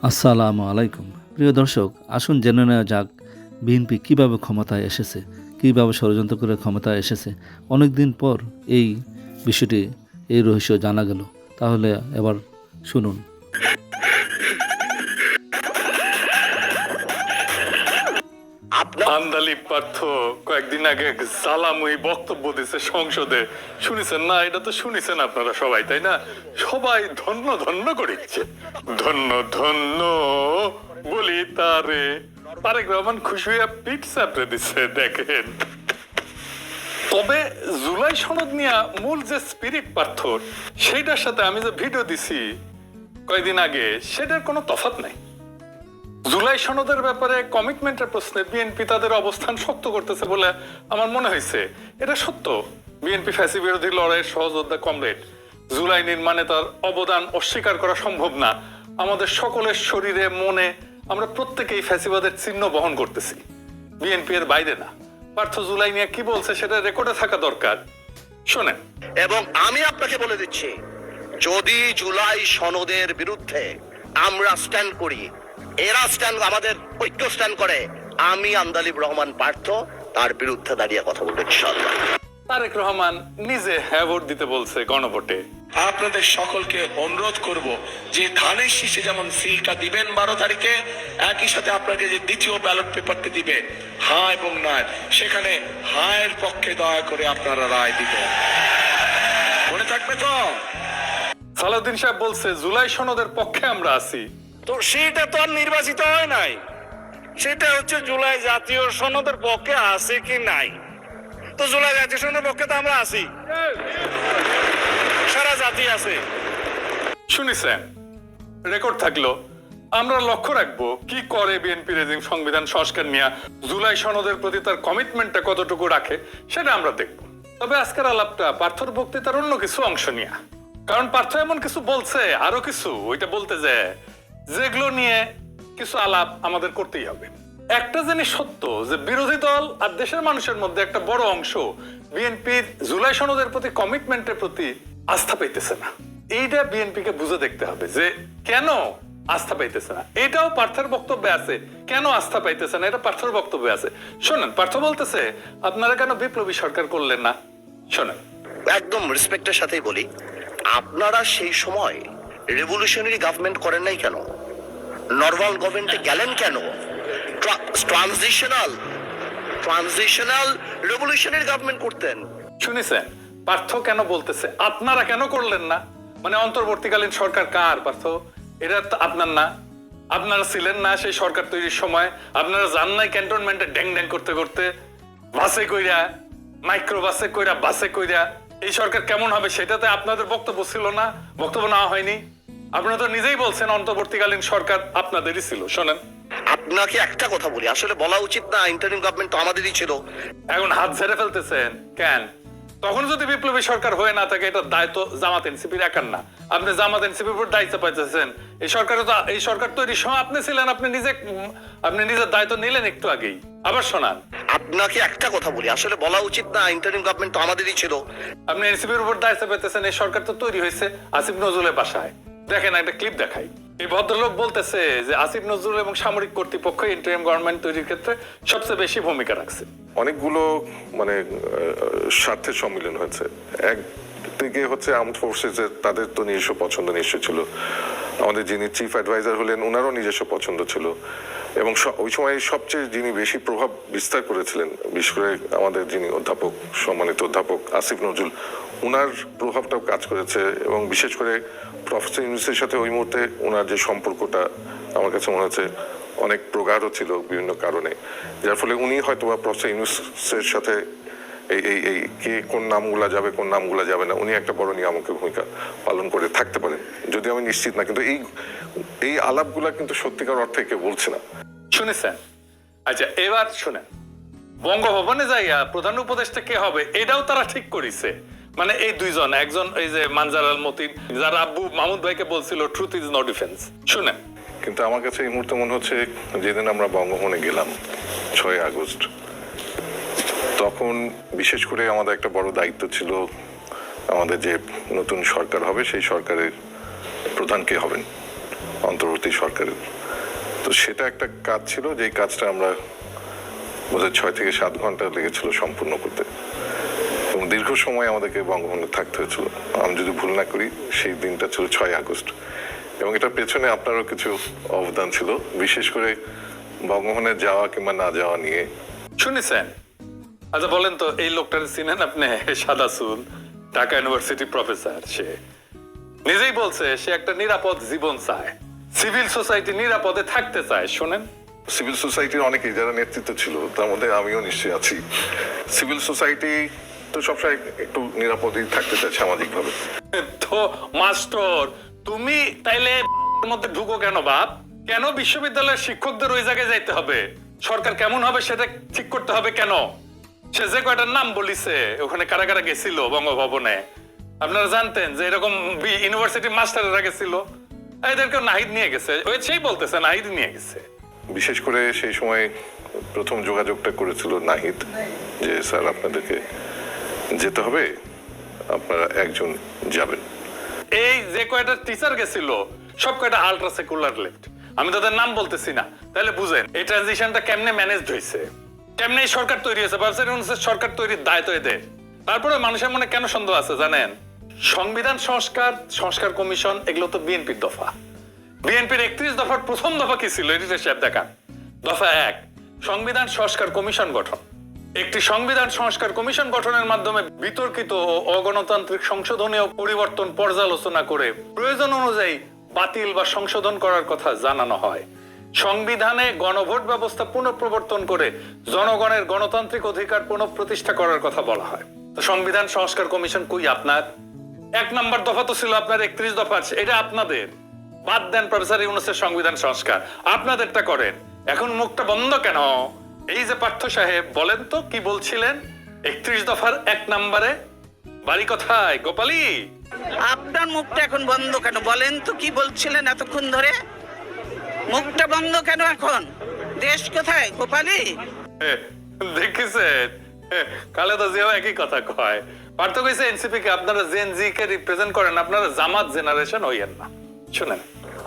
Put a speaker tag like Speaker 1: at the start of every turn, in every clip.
Speaker 1: আসসালামু আলাইকুম প্রিয় দর্শক, আসুন জেনে নেওয়া যাক বিএনপি কীভাবে ক্ষমতায় এসেছে, কীভাবে ষড়যন্ত্র করে ক্ষমতায় এসেছে। অনেক দিন পর এই বিষয়টি, এই রহস্য জানা গেল। তাহলে এবার শুনুন।
Speaker 2: আন্দালিব পার্থ কয়েকদিন আগে জ্বালাময়ী বক্তব্য দিছে সংসদে, শুনেছেন না? এটা তো শুনেছেন আপনারা সবাই, তাই না? সবাই ধন্য ধন্য করিচ্ছে, ধন্য ধন্য বলি তারে। তারেক রহমান খুশি হয়ে পিঠ চাপড়ে দিচ্ছে, দেখেন। তবে জুলাই সনদ নিয়ে মূল যে স্পিরিট পার্থর, সেইটার সাথে আমি যে ভিডিও দিছি কয়েকদিন আগে, সেটার কোনো তফাৎ নাই। জুলাই সনদের ব্যাপারে কমিটমেন্টের প্রশ্নে বিএনপি তাদের অবস্থান শক্ত করতেছে বলে আমার মনে হয়েছে। এটা সত্য, বিএনপি ফ্যাসি বিরোধী লড়াইয়ের সহযোদ্ধা কমরেড। জুলাই নির্মাণে তার অবদান অস্বীকার করা সম্ভব না। আমাদের সকলের শরীরে মনে আমরা প্রত্যেকেই ফ্যাসিবাদের চিহ্ন বহন করতেছি, বিএনপি এর বাইরে না। পার্থ জুলাই নিয়ে কি বলছে সেটা রেকর্ডে থাকা দরকার, শোনেন।
Speaker 3: এবং আমি আপনাকে বলে দিচ্ছি, যদি জুলাই সনদের বিরুদ্ধে আমরা স্ট্যান্ড করি, এরা স্ট্যান্ড, আমাদের ঐক্য স্ট্যান্ড করে, আমি আন্দালিব রহমান পার্থ তার বিরুদ্ধে দাঁড়িয়ে কথা বলবো ইনশাআল্লাহ।
Speaker 2: তারেক রহমান নিজে হ্যাঁ ভোট দিতে বলছে গণভোটে।
Speaker 4: আপনাদের সকলকে অনুরোধ করব যে ধানের শীষে যেমন সিলটা দিবেন 12 তারিখে, একই সাথে আপনাকে যে দ্বিতীয় ব্যালট পেপারটি দিবে হ্যাঁ এবং না, সেখানে হ্যাঁ এর পক্ষে দয়া করে আপনারা রায় দিবেন। মনে থাকবে তো?
Speaker 2: সালাউদ্দিন সাহেব বলছে জুলাই সনদের পক্ষে আমরা আছি।
Speaker 5: তো সেটা তো আর নির্বাচিত হয় নাই, সেটা হচ্ছে জুলাই জাতীয় সনদের পক্ষে আছে কি নাই। তো জুলাই জাতীয় সনদের পক্ষে তো আমরা আছি, সারা জাতি আছে।
Speaker 2: শুনেছেন, রেকর্ড থাকলো। আমরা লক্ষ্য রাখবো কি করে বিএনপি রেজিম সংবিধান সংস্কার নিয়ে, জুলাই সনদের প্রতি তার কমিটমেন্টটা কতটুকু রাখে, সেটা আমরা দেখব। তবে আজকের আলাপটা পার্থর বক্তৃতার অন্য কিছু অংশ নিয়ে, কারণ পার্থ এমন কিছু বলছে, আরো কিছু ওইটা বলতে যায়, যেগুলো নিয়ে কিছু আলাপ আমাদের করতেই হবে। একটা জিনিস সত্য, যে বিরোধী দল আর দেশের মানুষের মধ্যে একটা বড় অংশ বিএনপির জুলাই সনদের প্রতি কমিটমেন্টের প্রতি আস্থা পাইতেছে না। এইটা বিএনপিকে বুঝে দেখতে হবে যে কেন আস্থা পাইতেছে না। এটাও পার্থের বক্তব্যে আছে, কেন আস্থা পাইতেছে না এটা পার্থের বক্তব্যে আছে। শোনেন, পার্থ বলতেছে আপনারা কেন বিপ্লবী সরকার করলেন না। শোনেন,
Speaker 3: একদম রেসপেক্টের সাথেই বলি, আপনারা সেই সময় রেভলিউশনারি গভর্নমেন্ট করেন নাই কেন? নর্মাল গভর্নমেন্টে গেলেন কেন? ট্রানজিশনাল রেভলিউশনারি গভর্নমেন্ট করতেন।
Speaker 2: শুনেছেন পার্থ কেন বলতেছে আপনারা কেন করলেন না? মানে অন্তর্বর্তীকালীন সরকার কার পার্থ? এটা তো আপনার না, আপনারা ছিলেন না সেই সরকার তৈরির সময়। আপনারা জান নাই ক্যান্টনমেন্টে ড্যাং ড্যাং করতে করতে, বাসে কইরা, মাইক্রো বাসে কইরা, বাসে কইরা এই সরকার কেমন হবে সেটাতে আপনাদের বক্তব্য ছিল না, বক্তব্য নেওয়া হয়নি। আপনারা তো নিজেই বলছেন অন্তর্বর্তীকালীন সরকার আপনাদেরই ছিল। শোনেন,
Speaker 3: আপনাকে একটা কথা বলি, আসলে বলা উচিত না, ইন্টারিম গভর্নমেন্ট তো আমাদেরই ছিল।
Speaker 2: এখন হাত ঝেড়ে ফেলতেছেন কেন? তখন যদি বিপ্লবী সরকার হয়ে না থাকে, এটা দায়িত্ব জামাত এনসিপির একার না। আপনি জামাত এনসিপির উপর দায়িত্ব পাইতেছেন। এই সরকার তৈরির সময় আপনি ছিলেন, আপনি নিজের দায়িত্ব নিলেন একটু আগেই। আবার শোনান,
Speaker 3: আপনাকে একটা কথা বলি, আসলে বলা উচিত না, ইন্টারিম গভর্নমেন্ট তো আমাদেরই ছিল।
Speaker 2: আপনি এনসিপির উপর দায়িত্ব পেতেছেন। এই সরকার তো তৈরি হয়েছে আসিফ নজরুলের বাসায়। দেখেন, একটা ক্লিপ দেখাই। এই ভদ্রলোক বলতেছে যে আসিফ নজরুল এবং সামরিক কর্তৃপক্ষ ইন্টারিম গভর্নমেন্ট তৈরির ক্ষেত্রে সবচেয়ে বেশি ভূমিকা রাখছে।
Speaker 6: অনেকগুলো স্বার্থের সম্মিলন হয়েছে। একদিকে হচ্ছে আর্মড ফোর্সেসের, তাদের তো নিজস্ব পছন্দ নিশ্চয় ছিল। আমাদের যিনি চিফ অ্যাডভাইজার হলেন, ওনারও নিজস্ব পছন্দ ছিল। এবং ওই সময় সবচেয়ে যিনি বেশি প্রভাব বিস্তার করেছিলেন, বিশেষ করে আমাদের যিনি অধ্যাপক, সম্মানিত অধ্যাপক আসিফ নজরুল, ওনার প্রভাবটাও কাজ করেছে। এবং বিশেষ করে প্রফেসর ইউনূসের সাথে ওই মুহূর্তে ওনার যে সম্পর্কটা আমার কাছে মনে হচ্ছে অনেক প্রগাঢ় ছিল বিভিন্ন কারণে, যার ফলে উনি হয়তো বা প্রফেসর ইউনূসের সাথে এই কে কোন নামগুলা যাবে, কোন নামগুলা যাবে না, উনি একটা বড় নিয়ামকের ভূমিকা পালন করে থাকতে পারেন, যদিও আমি নিশ্চিত না। কিন্তু এই আলাপগুলা কিন্তু সত্যিকার অর্থে কেউ বলছে না।
Speaker 2: শুনেছেন? আচ্ছা, এবার শুনেন, বঙ্গভবনে যাইয়া প্রধান উপদেষ্টা কে হবে এটাও তারা ঠিক করেছে। মানে এই দুইজন, একজন এই যে মানজার আল মতিন, যার আব্বু মাহমুদ ভাইকে বলছিল ট্রুথ ইজ নো ডিফেন্স। শুনেন,
Speaker 6: কিন্তু আমার কাছে এই মুহূর্তে মনে হচ্ছে, যেদিন আমরা বঙ্গভবনে গেলাম 6 আগস্ট, তখন বিশেষ করে আমাদের একটা বড় দায়িত্ব ছিল, আমাদের যে নতুন সরকার হবে সেই সরকারের প্রধান কে হবেন। অন্তর্বর্তী সরকারের। তো সেটা একটা কাজ ছিল, যেই কাজটা আমরা বোধহয় 6 থেকে 7 ঘন্টা লেগেছিল সম্পূর্ণ করতে, এবং দীর্ঘ সময় আমাদেরকে বঙ্গভবনে থাকতে হয়েছিল। আমি যদি ভুল না করি সেই দিনটা ছিল 6 আগস্ট, এবং এটার পেছনে আপনারও কিছু অবদান ছিল, বিশেষ করে বঙ্গভবনে যাওয়া কিংবা না যাওয়া নিয়ে।
Speaker 2: শুনেছেন? আচ্ছা বলেন তো, এই লোকটার চিনেন আপনি? সাদা চুল, ঢাকা ইউনিভার্সিটি প্রফেসর। সে নিজেই বলছে সে একটা নিরাপদ জীবন চায়, সিভিল সোসাইটি নিরাপদে থাকতে চায়। শোনেন,
Speaker 6: সিভিল সোসাইটির অনেকেই যারা নেতৃত্ব ছিল, তার মধ্যে আমিও নিশ্চয়ই আছি, সিভিল সোসাইটি তো সবসময় একটু নিরাপদেই থাকতে চায় সামাজিকভাবে।
Speaker 2: তো মাস্টার তুমি তাইলে এর মধ্যে ঢুকো কেন বাপ? কেন বিশ্ববিদ্যালয়ের শিক্ষকদের ওই জায়গায় যাইতে হবে? সরকার কেমন হবে সেটা ঠিক করতে হবে কেন? সে যে কয়টার নাম বলিছে, ওখানে কারা কারা গেছিল বঙ্গভবনে, আপনারা জানতেন যে এরকম ইউনিভার্সিটি মাস্টাররা গেছিল? এদেরকে নাহিদ নিয়ে গেছে, ওই সেই বলতেছে নাহিদ নিয়ে গেছে।
Speaker 6: বিশেষ করে সেই সময় প্রথম যোগাযোগটা করেছিল নাহিদ, যে স্যার আপনাদেরকে যেতে হবে, আপনারা একজন যাবেন।
Speaker 2: এই যে কয়টা টিচার গেছিল সব কয়টা আলট্রা সেকুলার লেফট, আমি তাদের নাম বলতেছি না, তাহলে বুঝেন এই ট্রানজিশনটা কেমনে ম্যানেজড হয়েছে, কেমনে এই সরকার তৈরি হয়েছে। ভাবছেন সরকার তৈরির দায় তো এদের। তারপরে মানুষের মনে কেন সন্দেহ আছে জানেন? সংবিধান সংস্কার কমিশন এগুলো তো বিএনপির দফা। বিএনপির 31 দফার প্রথম দফা কি ছিল? এডিটর সাহেব দেখান। দফা 1, সংবিধান সংস্কার কমিশন গঠন। একটি সংবিধান সংস্কার কমিশন গঠনের মাধ্যমে বিতর্কিত ও অগণতান্ত্রিক সংশোধনীয় পরিবর্তন পর্যালোচনা করে প্রয়োজন অনুযায়ী বাতিল বা সংশোধন করার কথা জানানো হয়। সংবিধানে গণভোট ব্যবস্থা পুনঃপ্রবর্তন করে জনগণের গণতান্ত্রিক অধিকার পুনঃপ্রতিষ্ঠা করার কথা বলা হয়। তো সংবিধান সংস্কার কমিশন কই আপনার? 1 নম্বর দফা তো ছিল আপনার 31 দফা, এটা আপনাদের। বাদ দেন প্রফেসর ইউনূসের সংবিধান সংস্কার, আপনাদেরটা করেন। এখন মুখটা বন্ধ কেন? এই যে পার্থ সাহেব, বলেন তো কি বলছিলেন 31 দফার 1 নম্বরে? বাড়ি কোথায় গোপালী?
Speaker 7: আপনার মুখটা এখন বন্ধ কেন? বলেন তো কি বলছিলেন এতক্ষণ ধরে? মুখটা বন্ধ কেন এখন? দেশ কোথায় গোপালী?
Speaker 2: দেখেছেন, খালেদা জিয়াও একই কথা কয়। পার্থ কইছে এনসিপি কে আপনারা জেন জি কে রিপ্রেজেন্ট করেন, আপনারা জামাত জেনারেশন হইয়েন না। শুনেন,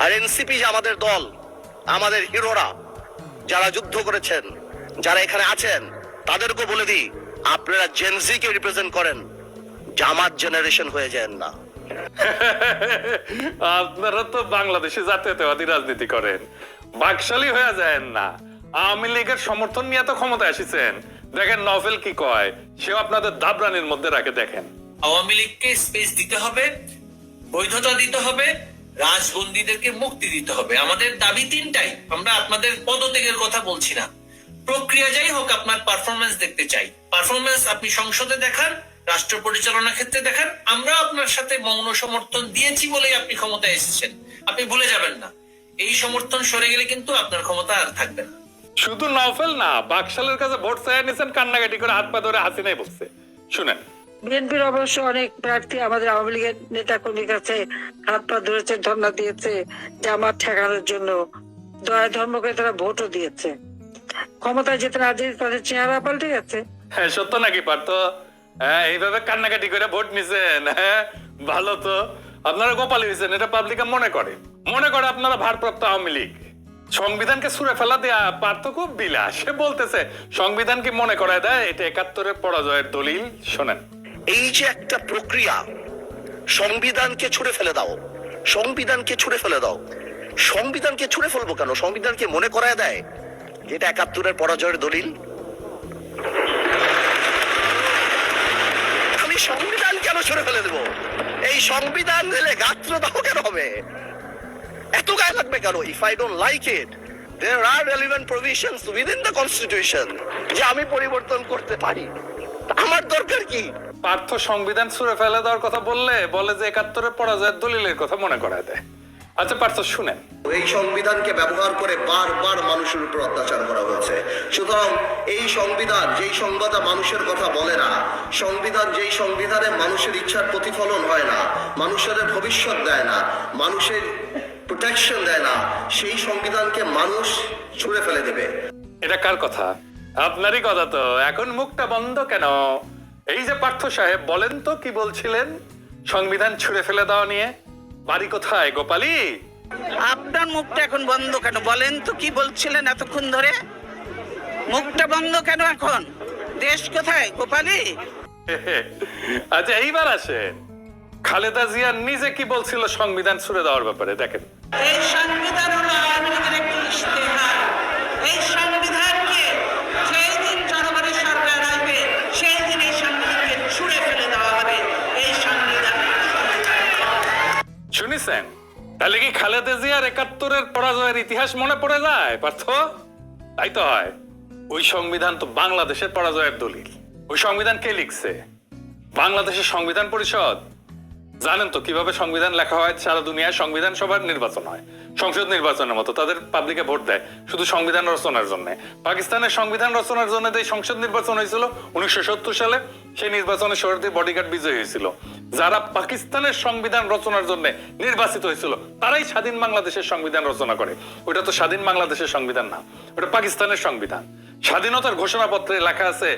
Speaker 3: আর এনসিপি যে আমাদের দল, আমাদের হিরোরা যারা যুদ্ধ করেছেন, যারা এখানে আছেন, তাদেরকে বলে দিই আপনারা জেনজি কে রিপ্রেজেন্ট করেন, জামাত জেনারেশন হয়ে যান না।
Speaker 2: আপনারা তো বাংলাদেশে জাতীয়তাবাদী রাজনীতি করেন, বাকশালী হয়ে যায় না। আওয়ামী লীগের সমর্থন নিয়ে তো ক্ষমতায় এসেছেন। দেখেন নভেল কি কয়, সেও আপনাদের দাবরানির মধ্যে রাখে। দেখেন,
Speaker 8: আওয়ামী লীগকে স্পেস দিতে হবে, বৈধতা দিতে হবে, রাজবন্দীদেরকে মুক্তি দিতে হবে। আমাদের দাবি 3টাই। আমরা আপনাদের পদত্যাগের কথা বলছি না। প্রক্রিয়া যাই হোক, আপনার পারফরমেন্স দেখতে চাই। পারফরমেন্স আপনি সংসদে দেখান, রাষ্ট্র পরিচালনা ক্ষেত্রে দেখান। আমরা আপনার সাথে মৌন সমর্থন দিয়েছি বলেই আপনি ক্ষমতায় এসেছেন। আপনি ভুলে যাবেন না, এই সমর্থন সরে গেলে কিন্তু আপনার ক্ষমতা আর থাকবে না।
Speaker 2: শুধু নভেল না, বাকশালের কাছে ভোট চাইয়া নিয়েছেন, কান্নাকাটি করে হাত পা ধরে হাসিনাই বলছে। শুনেন,
Speaker 9: বিএনপির অবশ্য অনেক প্রার্থী আমাদের আওয়ামী লীগের নেতা কর্মীর কাছে হাত পা ধরেছে, ধর্ণা দিয়েছে, জামাত ঠেকানোর জন্য। দয়া ধর্ম করে তারা ভোটও দিয়েছে। ক্ষমতায় যেতে না দিয়ে তাদের চেহারা পাল্টে গেছে।
Speaker 2: হ্যাঁ সত্য নাকি পার্থ? হ্যাঁ, এইভাবে কান্নাকাটি করে ভোট নিছেন। হ্যাঁ ভালো তো, আপনারা গোপালী হয়েছেন, এটা পাবলিক মনে করে আপনারা ভারপ্রাপ্ত আওয়ামী লীগ। সংবিধানকে ছুঁড়ে ফেলা দেয়া পার্থ খুব বিলাস। সে বলতেছে সংবিধান কি মনে করায় দেয় এটা 71-এর পরাজয়ের দলিল। শোনেন,
Speaker 3: এই যে একটা প্রক্রিয়া, সংবিধানকে ছুঁড়ে ফেলে দাও, সংবিধানকে ছুঁড়ে ফেলে দাও। সংবিধানকে ছুঁড়ে ফেলবো কেন? সংবিধানকে মনে করায় দেয় যেটা 71-এর পরাজয়ের দলিল। আমি সংবিধান কেন ছুঁড়ে ফেলে দেবো? এই সংবিধান দিলে গাত্রদাহ কেন হবে? এত গায়ে লাগবে কেন? If I don't like it, there are relevant provisions within the constitution যে আমি পরিবর্তন করতে পারি। আমার দরকার কি?
Speaker 2: পার্থ সংবিধান ছুঁড়ে ফেলে দেওয়ার কথা বলে যে 71-এর পরাজয়ের দলিলের কথা মনে করায় দেয়। আচ্ছা পার্থ শুনেন,
Speaker 3: এই সংবিধানকে ব্যবহার করে বারবার মানুষের উপর অত্যাচার করা হয়েছে। সুতরাং এই সংবিধান যেই সংবিধান মানুষের কথা বলে না, সংবিধান যেই সংবিধানে মানুষের ইচ্ছার প্রতিফলন হয় না, মানুষের ভবিষ্যৎ দেয় না, মানুষের প্রোটেকশন দেয় না, সেই সংবিধানকে মানুষ ছুঁড়ে ফেলে দেবে।
Speaker 2: এটা কার কথা? আপনারই কথা তো। এখন মুখটা বন্ধ কেন? এই যে পার্থ সাহেব, বলেন তো কি বলছিলেন সংবিধান ছুঁড়ে ফেলে দেওয়া নিয়ে? বাড়ি কোথায় গোপালী?
Speaker 7: আপনার মুখটা এখন বন্ধ কেন বলেন তো কি বলছিলেন এতক্ষণ ধরে? মুখটা বন্ধ কেন এখন? দেশ কোথায় গোপালী?
Speaker 2: আচ্ছা এইবার আসেন, খালেদা জিয়া নিজে কি বলছিল সংবিধান ছুড়ে দেওয়ার ব্যাপারে দেখেন।
Speaker 7: এই সংবিধান হলো আওয়ামী লীগের একটি ইশতেহার। এই সংবিধানকে যেই দিন জনগণের সরকার আসবে সেই দিন এই সংবিধানকে ছুঁড়ে ফেলে দেওয়া হবে। এই সংবিধান
Speaker 2: শুনেছেন? তাহলে কি খালেদা জিয়ার ৭১-এর পরাজয়ের ইতিহাস মনে পড়ে যায় পার্থ? তাই তো হয়। ওই সংবিধান তো বাংলাদেশের পরাজয়ের দলিল। ওই সংবিধান কে লিখছে? বাংলাদেশের সংবিধান পরিষদ। জানেন তো কিভাবে সংবিধান লেখা হয়? সারা দুনিয়ায় সংবিধান সভার নির্বাচন হয়, সংসদ নির্বাচনের মতো। তাদের পাবলিকে ভোট দেয় শুধু সংবিধান রচনার জন্য। পাকিস্তানের সংবিধান রচনার জন্য যে সংসদ নির্বাচন হয়েছিল 1970 সালে, সেই নির্বাচনে শরীয়তের বডিগার্ড বিজয়ী হয়েছিল। যারা পাকিস্তানের সংবিধান রচনার জন্য নির্বাচিত হয়েছিল তারাই স্বাধীন বাংলাদেশের সংবিধান রচনা করে। ওটা তো স্বাধীন বাংলাদেশের সংবিধান না, ওটা পাকিস্তানের সংবিধান। স্বাধীনতার ঘোষণাপত্রে লেখা আছে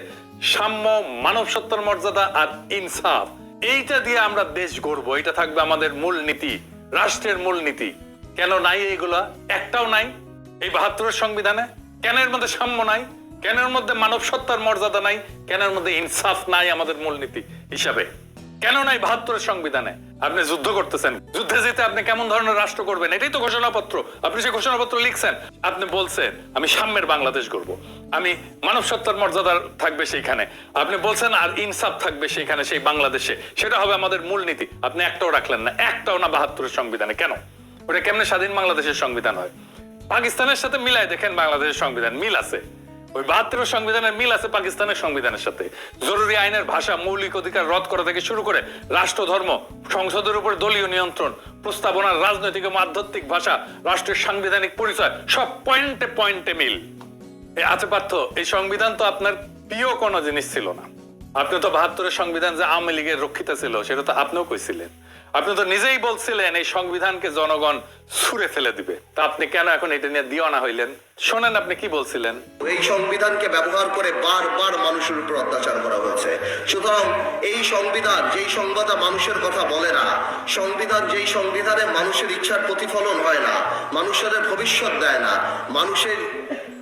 Speaker 2: সাম্য, মানব সত্তার মর্যাদা আর ইনসাফ। এইটা দিয়ে আমরা দেশ গড়বো, এটা থাকবে আমাদের মূল নীতি, রাষ্ট্রের মূল নীতি। কেন নাই এইগুলা? একটাও নাই এই ৭২-এর সংবিধানে। কেন এর মধ্যে সাম্য নাই? কেন এর মধ্যে মানব সত্তার মর্যাদা নাই? কেন এর মধ্যে ইনসাফ নাই আমাদের মূলনীতি হিসাবে? কেন নাই ৭২-এর সংবিধানে? আপনি যুদ্ধ করতেছেন, যুদ্ধে যেতে আপনি কেমন ধরনের রাষ্ট্র করবেন এটাই তো ঘোষণাপত্র। আপনি সেই ঘোষণাপত্র লিখছেন, আপনি বলছেন আমি সাম্যের বাংলাদেশ গড়বো, আমি মানব সত্তার মর্যাদা থাকবে সেইখানে, আপনি বলছেন আর ইনসাফ থাকবে সেইখানে, সেই বাংলাদেশে, সেটা হবে আমাদের মূলনীতি। আপনি একটাও রাখলেন না, একটাও না ৭২-এর সংবিধানে। কেন? ওটা কেমনে স্বাধীন বাংলাদেশের সংবিধান হয়? পাকিস্তানের সাথে মিলাই দেখেন বাংলাদেশের সংবিধান মিল আছে। ওই ৭২-এর সংবিধানের মিল আছে পাকিস্তানের সংবিধানের সাথে। জরুরি আইনের ভাষা, মৌলিক অধিকার রদ করা থেকে শুরু করে রাষ্ট্র ধর্ম, সংসদের উপর দলীয় নিয়ন্ত্রণ, প্রস্তাবনার রাজনৈতিক এবং আধ্যাত্মিক ভাষা, রাষ্ট্রের সাংবিধানিক পরিচয়, সব পয়েন্টে পয়েন্টে মিল আছে। পার্থ, এই সংবিধান তো আপনার প্রিয় কোনো জিনিস ছিল না। আপনি তো ৭২-এর সংবিধান যে আওয়ামী লীগের রক্ষিতা ছিল সেটা তো আপনিও কইছিলেন। আপনি তো নিজেই বলছিলেন এই সংবিধানকে জনগণ ছুঁড়ে ফেলে দিবে। তা আপনি কেন এখন এটা নিয়ে দিওয়ানা হইলেন? শোনেন আপনি কি বলছিলেন।
Speaker 3: এই সংবিধানকে ব্যবহার করে বারবার মানুষের উপর অত্যাচার করা হয়েছে। সুতরাং এই সংবিধান যেই সংবিধান মানুষের কথা বলে না, সংবিধান যেই সংবিধানে মানুষের ইচ্ছার প্রতিফলন হয় না, মানুষের ভবিষ্যৎ দেয় না, মানুষের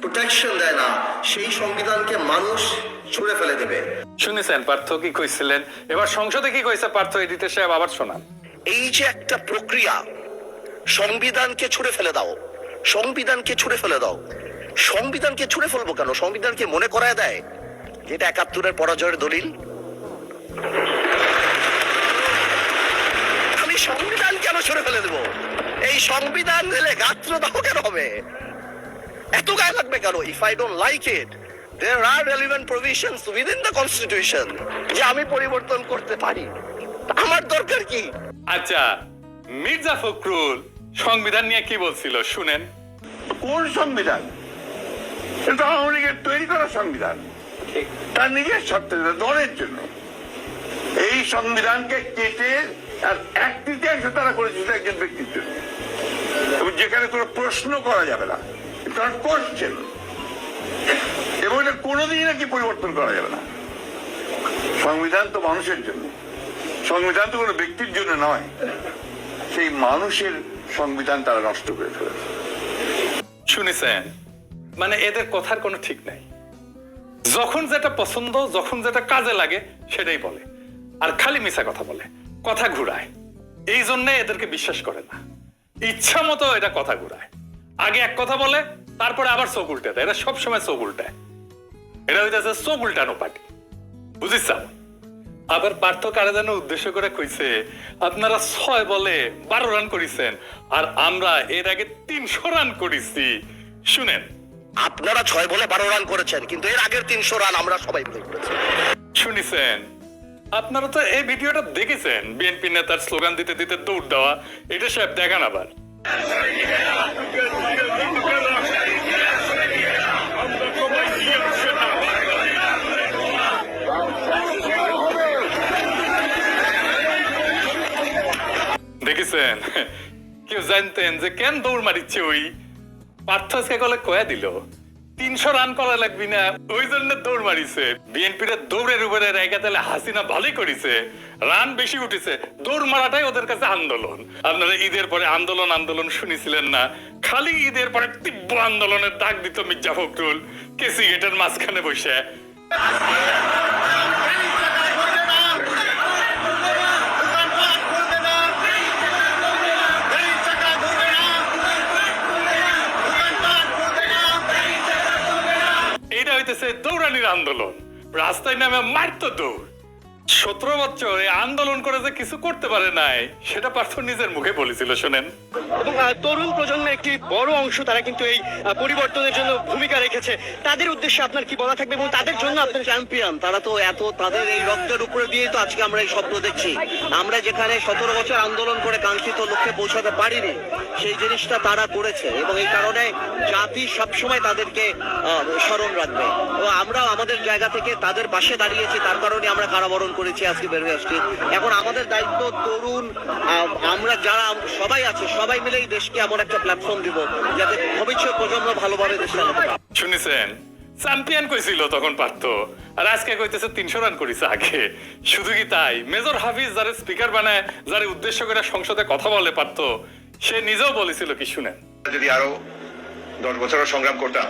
Speaker 3: প্রোটেকশন দেয় না, সেই সংবিধানকে মানুষ ছুঁড়ে ফেলে দেবে।
Speaker 2: শুনেছেন পার্থ কি কইছিলেন? এবার সংসদে কি কইছে পার্থ? এডিটর সাহেব আবার শোনান।
Speaker 3: এই যে একটা প্রক্রিয়া, সংবিধানকে ছুঁড়ে ফেলে দাও, সংবিধানকে ছুঁড়ে ফেলে দাও। সংবিধানকে ছুঁড়ে ফেলবো কেন? সংবিধানকে মনে করায় দেয় যেটা ৭১-এর পরাজয়ের দলিল। আমি সংবিধান কেন ছুঁড়ে ফেলে দেবো? এই সংবিধান দিলে গাত্রদাহ কেন হবে? এত গায়ে লাগবে কেন? If I don't like it, there are relevant provisions within the constitution যে আমি পরিবর্তন করতে পারি। আমার দরকার কি?
Speaker 2: আচ্ছা, মির্জা ফখরুল সংবিধান নিয়ে কি বলছিল শুনেন।
Speaker 5: কোন সংবিধান? এটা আওয়ামী লীগের তৈরি করা সংবিধান, তার নিজের স্বার্থে, দলের জন্য। এই সংবিধানকে কেটে আর ১/৩ তারা করেছে একজন ব্যক্তির জন্য, এবং যেখানে কোনো প্রশ্ন করা যাবে না, কারণ করছেন, এবং এটা কোনোদিনই নাকি পরিবর্তন করা যাবে না। সংবিধান তো মানুষের জন্য, সংবিধান তো কোনো ব্যক্তির জন্য নয়। সেই মানুষের সংবিধান তারা নষ্ট করে ফেলেছে।
Speaker 2: শুনেছেন? মানে এদের কথার কোনো ঠিক নাই। যখন যেটা পছন্দ, যখন যেটা কাজে লাগে সেটাই বলে, আর খালি মিছা কথা বলে, কথা ঘুরায়। এই জন্য এদেরকে বিশ্বাস করে না, ইচ্ছা মতো এটা কথা ঘুরায়। আগে এক কথা বলে, তারপরে আবার চোখ উল্টে দেয়। এরা সবসময় চোখ উল্টায়। এটা হইতেছে চোখ উল্টানো পার্টি, বুঝিস? আবার পার্থ কারা যেন উদ্দেশ্য করে কইছে আপনারা ৬ বলে ১২ রান করেছেন আর আমরা এর আগে ৩০০ রান করেছি। শুনেন,
Speaker 3: আপনারা ৬ বলে ১২ রান করেছেন, কিন্তু এর আগের ৩০০ রান আমরা সবাই মিলে করেছি।
Speaker 2: শুনেছেন? আপনারা তো এই ভিডিওটা দেখেছেন, বিএনপি নেতার স্লোগান দিতে দিতে দৌড় দেওয়া। এটা সাহেব দেখান আবার। দেখেছেন? কেউ জানতেন যে কেন দৌড় মারিচ্ছে? ওই পার্থ আজকে কলে কয়া দিল 300 রান করা লাগবে না, ওই জন্য দৌড় মারিছে। বিএনপির দৌড়ের উপরে রেখে তাহলে হাসিনা ভালোই করেছে, রান বেশি উঠেছে। দৌড় মারাটাই ওদের কাছে আন্দোলন। আপনারা ঈদের পরে আন্দোলন আন্দোলন শুনেছিলেন না? খালি ঈদের পরে তীব্র আন্দোলনের ডাক দিত মির্জা ফখরুল কেসি গেটের মাঝখানে বসে। এটা হইতেছে দৌড়ানির আন্দোলন, রাস্তায় নামে মারতো দৌড়। 17 বছর এই আন্দোলন করে যে কিছু করতে পারে নাই, সেটা পার্থ নিজের মুখে বলেছিল, শোনেন।
Speaker 10: এবং তরুণ প্রজন্মের একটি বড় অংশ তারা কিন্তু এই পরিবর্তনের জন্য ভূমিকা রেখেছে। তাদের উদ্দেশ্যে আপনার কি বলা থাকবে এবং তাদের জন্য আপনার
Speaker 3: চ্যাম্পিয়ন তারা তো এত, তাদের এই রক্তের উপরে দিয়ে তো আজকে আমরা এই স্বপ্ন দেখছি। আমরা যেখানে 17 বছর আন্দোলন করে কাঙ্ক্ষিত লক্ষ্যে পৌঁছাতে পারিনি, সেই জিনিসটা তারা করেছে এবং এই কারণে জাতি সবসময় তাদেরকে স্মরণ রাখবে। এবং আমরাও আমাদের জায়গা থেকে তাদের পাশে দাঁড়িয়েছি, তার কারণে আমরা কারাবরণ করেছি, আজকে বের হয়ে আসছি। এখন আমাদের দায়িত্ব তরুণ আমরা যারা সবাই আছে, সবাই মিলে এই দেশকে এমন একটা প্ল্যাটফর্ম দিব যাতে ভবিষ্যৎ প্রজন্ম ভালোভাবে দেশ চালাতে পারে।
Speaker 2: শুনেছেন চ্যাম্পিয়ন কইছিল তখন পারত, আর আজকে কইতেছে 300 রান করেছে আগে। শুধু কি তাই, মেজর হাফিজ যারা স্পিকার বানায়, যারা উদ্দেশ্য করে সংসদে কথা বলে পারত, সে নিজেও বলেছিল কি শুনেন।
Speaker 5: যদি আরো 10 বছর সংগ্রাম করতাম,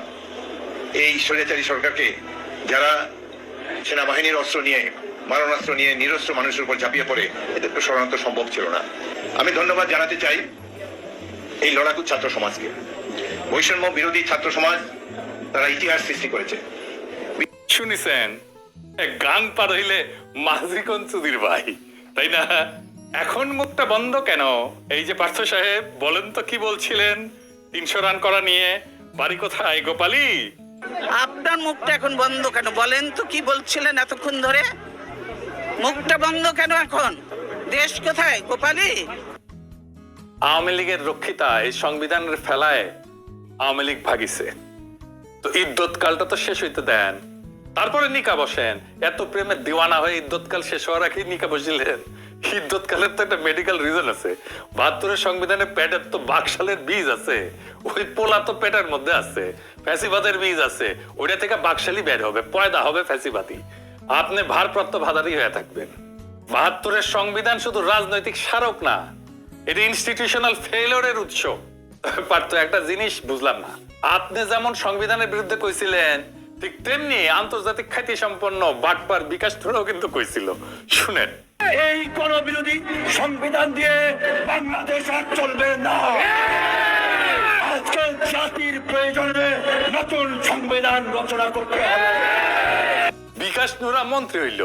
Speaker 5: এই স্বৈরাচারী সরকারকে, যারা সেনাবাহিনীর অস্ত্র নিয়ে, মারণাস্ত্র নিয়ে নিরস্ত্র মানুষের উপর ঝাঁপিয়ে পড়ে, এদের তো সরানো তো সম্ভব ছিল না। আমি ধন্যবাদ জানাতে চাই এই লড়াকু ছাত্র সমাজকে, বৈষম্য বিরোধী ছাত্র সমাজ, তারা ইতিহাস সৃষ্টি করেছে।
Speaker 2: শুনিছেন, গান পার হইলে মাঝি কোন চুদির ভাই, তাই না? এখন মুখটা বন্ধ কেন? এই যে পার্থ সাহেব, বলেন তো কি বলছিলেন 300 রান করা নিয়ে? বাড়ি কোথায় গোপালী?
Speaker 7: আপনার মুখটা এখন বন্ধ কেন বলেন তো? কি বলছিলেন এতক্ষণ ধরে? মুখটা বন্ধ কেন এখন? দেশ কোথায় গোপালী?
Speaker 2: আওয়ামী লীগের রক্ষিতা এই সংবিধানের ফেলায় আওয়ামী লীগ ভাগিছে, তো ইদ্যত কালটা তো শেষ হইতে দেন, তারপরে নিকা বসেন। এত প্রেমের দিওয়ানা হয়ে ইদ্যত কাল শেষ হওয়ার আগে নিকা বসিলেন? ইদ্যত কালের তো একটা মেডিকেল রিজন আছে। 72 সংবিধানে পেটের তো বাকশালের বীজ আছে, ওই পোলা তো পেটের মধ্যে আছে, ফ্যাসিবাদের বীজ আছে, ওইটা থেকে বাকশালী বের হবে, পয়দা হবে ফ্যাসিবাদী। আপনি ভারপ্রাপ্ত ভাদারি হয়ে থাকবেন। 72 সংবিধান শুধু রাজনৈতিক স্মারক না, এটা ইনস্টিটিউশনাল ফেলিওরের উৎস। পারতো একটা জিনিস বুঝলাম না, আপনি যেমন সংবিধানের বিরুদ্ধে কইছিলেন, ঠিক তেমনি আন্তর্জাতিক খ্যাতি সম্পন্ন বাটপার বিকাশ ধরেও কিন্তু কইছিল, শুনেন।
Speaker 10: এই কোন বিরোধী সংবিধান দিয়ে বাংলাদেশ আর চলবে না। আজকে জাতির প্রয়োজনে নতুন সংবিধান রচনা করতে হবে।
Speaker 2: বিকাশ নুরা মন্ত্রী হইল,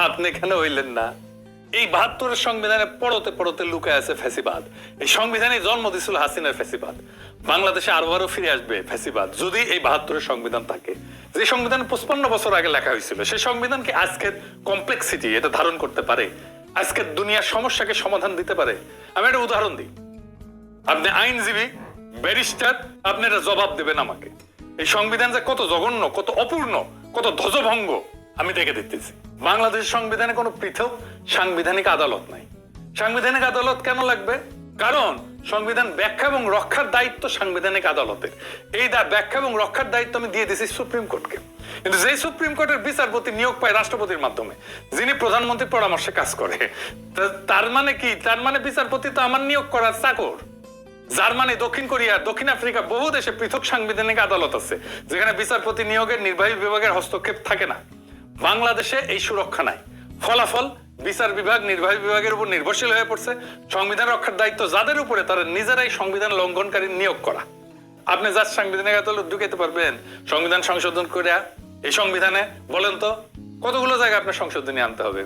Speaker 2: আপনি কেন হইলেন না? এই 72 সংবিধানে পড়তে পড়তে লুকায় আছে ফ্যাসিবাদ। এই সংবিধানে জন্ম দিছিল হাসিনার ফ্যাসিবাদ। বাংলাদেশে আরো ফিরে আসবে ফ্যাসিবাদ যদি এই 72 সংবিধান থাকে। যে সংবিধান 55 বছর আগে লেখা হয়েছিল, সেই সংবিধানকে আজকের কমপ্লেক্সিটি এটা ধারণ করতে পারে, আজকের দুনিয়ার সমস্যাকে সমাধান দিতে পারে। আমি একটা উদাহরণ দিই, আপনি আইনজীবী, ব্যারিস্টার, আপনি এটা জবাব দেবেন আমাকে। এই সংবিধান যে কত জঘন্য, কত অপূর্ণ, কত ধ্বজভঙ্গ আমি দেখে দিতেছি। বাংলাদেশের সংবিধানে কোনো পৃথক সাংবিধানিক আদালত নাই। সাংবিধানিক আদালত কেন লাগবে? কারণ সংবিধান ব্যাখ্যা এবং রক্ষার দায়িত্ব সাংবিধানিক আদালতের। এই ব্যাখ্যা এবং রক্ষার দায়িত্ব আমি দিয়ে দিয়েছি সুপ্রিম কোর্টকে। কিন্তু যে সুপ্রিম কোর্টের বিচারপতি নিয়োগ পায় রাষ্ট্রপতির মাধ্যমে, যিনি প্রধানমন্ত্রীর পরামর্শে কাজ করে, তার মানে কি? তার মানে বিচারপতি তো আমার নিয়োগ করার চাকর। জার্মানি, দক্ষিণ কোরিয়া, দক্ষিণ আফ্রিকা, বহু দেশে পৃথক সাংবিধানিক আদালত আছে, যেখানে বিচারপতি নিয়োগের নির্বাহী বিভাগের হস্তক্ষেপ থাকে না। বাংলাদেশে এই সুরক্ষা নাই। ফলাফল, বিচার বিভাগ নির্বাহী বিভাগের উপর নির্ভরশীল হয়ে পড়ছে। সংবিধান রক্ষার দায়িত্ব যাদের উপরে, তারা নিজেরাই সংবিধান লঙ্ঘনকারী নিয়োগ করা। আপনি যার সাংবিধানিক আদালত ঢুকাইতে পারবেন সংবিধান সংশোধন করে? এই সংবিধানে বলেন তো কতগুলো জায়গায় আপনার সংশোধনী আনতে হবে?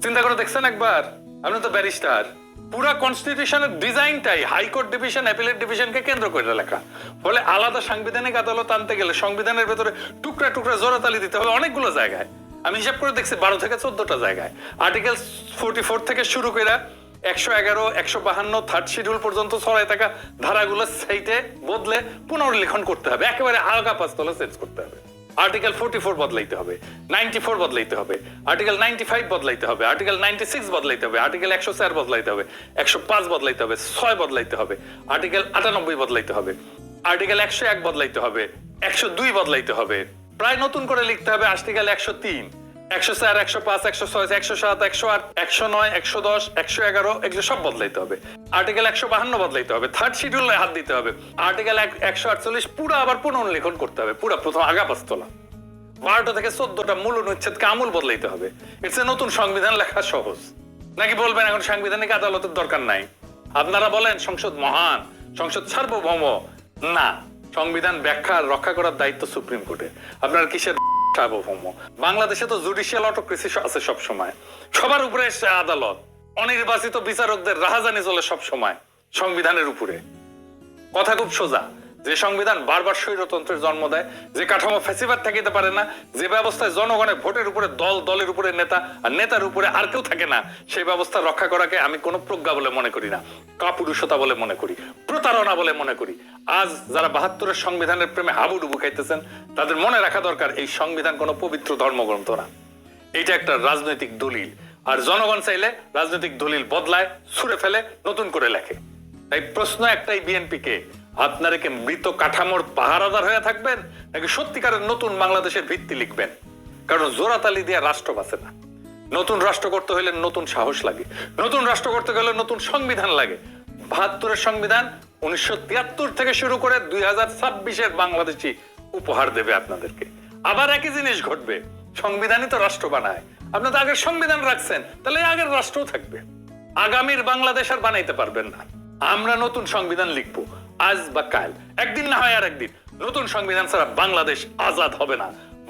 Speaker 2: চিন্তা করে দেখছেন একবার? আপনি তো ব্যারিস্টার। পুরা কনস্টিটিউশনের ডিজাইনটাই হাইকোর্ট ডিভিশন, অ্যাপিলেট ডিভিশনকে কেন্দ্র করে লেখা। ফলে আলাদা সাংবিধানিক আদালত আনতে গেলে সংবিধানের ভেতরে টুকরা টুকরা জোড়াতালি দিতে হবে অনেকগুলো জায়গায়। আমি হিসাব করে দেখছি 12 থেকে 14টা জায়গায়। আর্টিকেল 44 থেকে শুরু করে 111, 152, থার্ড শিডিউল পর্যন্ত ছড়ায় থাকা ধারাগুলো সেইটে বদলে পুনর্লিখন করতে হবে, একেবারে আলগা পাঁচতলা চেঞ্জ করতে হবে। আর্টিকেল 44 বদলাইতে হবে, 94 বদলাইতে হবে, আর্টিকেল 95 বদলাইতে হবে, আর্টিকেল 96 বদলাইতে হবে, আর্টিকেল 104 বদলাইতে হবে, 105 বদলাইতে হবে, 6 বদলাইতে হবে, আর্টিকেল 98 বদলাইতে হবে, আর্টিকেল 101 বদলাইতে হবে, 102 বদলাইতে হবে, প্রায় নতুন করে লিখতে হবে, আসতে গেলে 103, 104, 105, 106, 107, 108, 109, 110, 111 এগুলো সব বদলাইতে হবে। আর্টিকেল 152 বদলাইতে হবে, থার্ড শিডিউলে হাত দিতে হবে। আর্টিকেল 148 পুরো আবার পুনর্লেখন করতে হবে, পুরো প্রথম আগা পাস্তলা 12টা থেকে 14টা মূল অনুচ্ছেদকে আমূল বদলাইতে হবে। এটা নতুন সংবিধান লেখা সহজ নাকি? বলবেন এখন সাংবিধানিক আদালতের দরকার নাই? আপনারা বলেন সংসদ মহান, সংসদ সার্বভৌম। না, সংবিধান ব্যাখ্যা রক্ষা করার দায়িত্ব সুপ্রিম কোর্টের। আপনার কিসের সার্বভৌম? বাংলাদেশে তো জুডিশিয়াল অটোক্রেসি আছে সব সময়, সবার উপরে আদালত, অনির্বাচিত বিচারকদের রাহাজানি চলে সব সময় সংবিধানের উপরে। কথা খুব সোজা, যে সংবিধান বারবার স্বৈরতন্ত্রের জন্ম দেয়, যে কাঠামো ফ্যাসিবাদ থাকিতে পারে না, যে ব্যবস্থায় জনগণের ভোটের উপরে দল, দলের উপরে নেতা, আর নেতার উপরে আর কেউ থাকে না, সেই ব্যবস্থা রক্ষা করাকে আমি কোনো প্রজ্ঞা বলে মনে করি না, কাপুরুষতা বলে মনে করি, প্রতারণা বলে মনে করি। আজ যারা 72-এর সংবিধানের প্রেমে হাবুডুবু খাইতেছেন, তাদের মনে রাখা দরকার এই সংবিধান কোনো পবিত্র ধর্মগ্রন্থ না, এটা একটা রাজনৈতিক দলিল। আর জনগণ চাইলে রাজনৈতিক দলিল বদলায়, ছুঁড়ে ফেলে, নতুন করে লেখে। তাই প্রশ্ন একটাই বিএনপিকে, আপনারা কি মৃত কাঠামোর পাহারাদার হয়ে থাকবেন নাকি সত্যিকারের নতুন বাংলাদেশের ভিত্তি লিখবেন? কারণ জোড়াতালি দিয়ে রাষ্ট্র বাঁচে না। নতুন রাষ্ট্র করতে হলে নতুন সাহস লাগে, নতুন রাষ্ট্র করতে গেলে নতুন সংবিধান লাগে। 72-এর সংবিধান 1973 থেকে শুরু করে 2026-এর বাংলাদেশি উপহার দেবে আপনাদেরকে। আবার একই জিনিস ঘটবে, সংবিধানই তো রাষ্ট্র বানায়। আপনাদের আগের সংবিধান রাখছেন, তাহলে আগের রাষ্ট্রও থাকবে। আগামীর বাংলাদেশ আর বানাইতে পারবেন না। আমরা নতুন সংবিধান লিখবো, আজ বা কাল, একদিন না হয় আর একদিন। নতুন সংবিধান ছাড়া বাংলাদেশ আজাদ হবে না,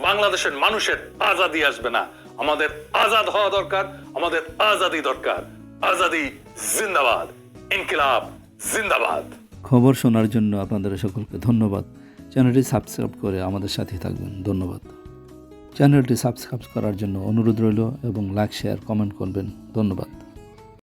Speaker 2: বাংলাদেশের মানুষের আজাদি আসবে না। আমাদের আজাদ হওয়া দরকার, আমাদের আজাদি দরকার। আজাদি জিন্দাবাদ, ইনকিলাব জিন্দাবাদ।
Speaker 1: খবর শোনার জন্য আপনাদের সকলকে ধন্যবাদ। চ্যানেলটি সাবস্ক্রাইব করে আমাদের সাথে থাকবেন। ধন্যবাদ। চ্যানেলটি সাবস্ক্রাইব করার জন্য অনুরোধ রইল এবং লাইক, শেয়ার, কমেন্ট করবেন। ধন্যবাদ।